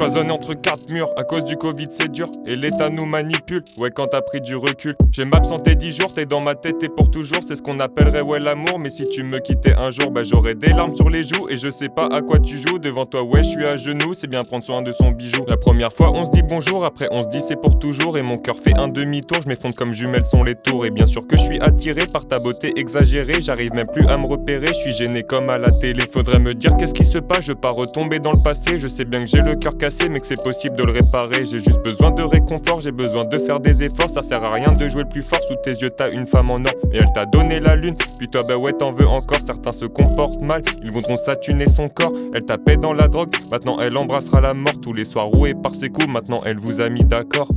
Cloisonné entre quatre murs, à cause du Covid c'est dur, et l'État nous manipule, ouais quand t'as pris du recul. J'ai m'absenté 10 jours, t'es dans ma tête et pour toujours, c'est ce qu'on appellerait ouais l'amour. Mais si tu me quittais un jour, bah j'aurais des larmes sur les joues. Et je sais pas à quoi tu joues, devant toi ouais je suis à genoux. C'est bien prendre soin de son bijou. La première fois on se dit bonjour, après on se dit c'est pour toujours. Et mon cœur fait un demi-tour, je m'effondre comme jumelles sont les tours. Et bien sûr que je suis attiré par ta beauté exagérée, j'arrive même plus à me repérer, je suis gêné comme à la télé. Faudrait me dire qu'est-ce qui se passe, je veux pas retomber dans le passé. Je sais bien que j'ai le cœur cassé mais que c'est possible de le réparer. J'ai juste besoin de réconfort, j'ai besoin de faire des efforts. Ça sert à rien de jouer le plus fort, sous tes yeux t'as une femme en or. Et elle t'a donné la lune, puis toi bah ouais t'en veux encore. Certains se comportent mal, ils voudront saturer son corps. Elle tapait dans la drogue, maintenant elle embrassera la mort. Tous les soirs rouée par ses coups, maintenant elle vous a mis d'accord.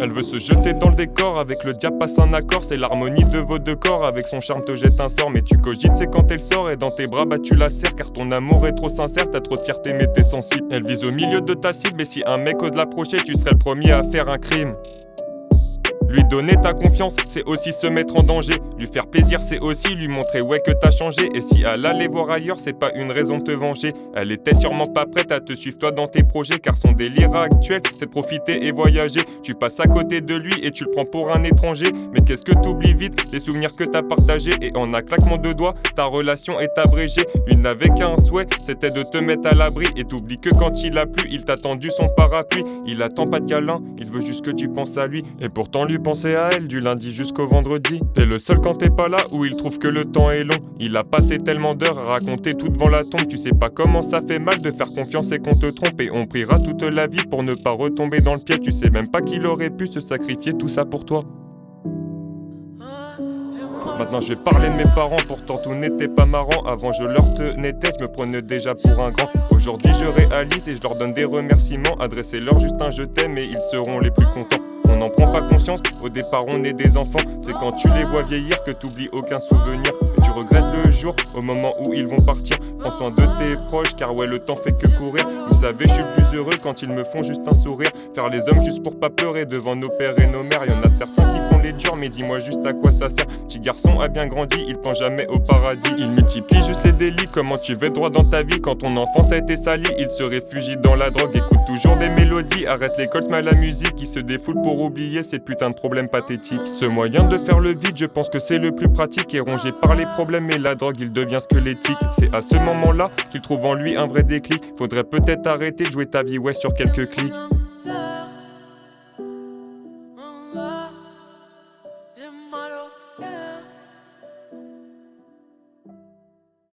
Elle veut se jeter dans le décor, avec le diable passe un accord. C'est l'harmonie de vos deux corps, avec son charme te jette un sort. Mais tu cogites, c'est quand elle sort, et dans tes bras bah tu la serres. Car ton amour est trop sincère, t'as trop de fierté mais t'es sensible. Elle vise au milieu de ta cible, et si un mec ose l'approcher, tu serais le premier à faire un crime. Lui donner ta confiance, c'est aussi se mettre en danger. Lui faire plaisir, c'est aussi lui montrer ouais que t'as changé. Et si elle allait voir ailleurs, c'est pas une raison de te venger. Elle était sûrement pas prête à te suivre toi dans tes projets. Car son délire actuel, c'est de profiter et voyager. Tu passes à côté de lui et tu le prends pour un étranger. Mais qu'est-ce que t'oublies vite, les souvenirs que t'as partagés. Et en un claquement de doigts, ta relation est abrégée. Lui n'avait qu'un souhait, c'était de te mettre à l'abri. Et t'oublies que quand il a plu, il t'a tendu son parapluie. Il attend pas de câlin, il veut juste que tu penses à lui. Et pourtant lui penser à elle du lundi jusqu'au vendredi. T'es le seul quand t'es pas là où il trouve que le temps est long. Il a passé tellement d'heures à raconter tout devant la tombe. Tu sais pas comment ça fait mal de faire confiance et qu'on te trompe. Et on priera toute la vie pour ne pas retomber dans le piège. Tu sais même pas qu'il aurait pu se sacrifier tout ça pour toi. Maintenant je vais parler de mes parents, pourtant tout n'était pas marrant. Avant je leur tenais tête, je me prenais déjà pour un grand. Aujourd'hui je réalise et je leur donne des remerciements. Adressez-leur juste un je t'aime et ils seront les plus contents. On n'en prend pas conscience, au départ on est des enfants. C'est quand tu les vois vieillir que t'oublies aucun souvenir. Et tu regrettes le jour, au moment où ils vont partir. Prends soin de tes proches, car ouais le temps fait que courir. Vous savez je suis le plus heureux quand ils me font juste un sourire. Faire les hommes juste pour pas pleurer devant nos pères et nos mères. Y'en a certains qui font les durs, mais dis-moi juste à quoi ça sert. Petit garçon a bien grandi, il pense jamais au paradis. Il multiplie juste les délits, comment tu vas droit dans ta vie. Quand ton enfance a été salie, il se réfugie dans la drogue. Écoute toujours des mélodies, arrête l'école, mets la musique. Il se défoule pour oublier ces putains de problèmes pathétiques. Ce moyen de faire le vide, je pense que c'est le plus pratique. Et rongé par les problèmes et la drogue, il devient squelettique. C'est à ce moment-là qu'il trouve en lui un vrai déclic. Faudrait peut-être arrêter de jouer ta vie ouais sur quelques clics.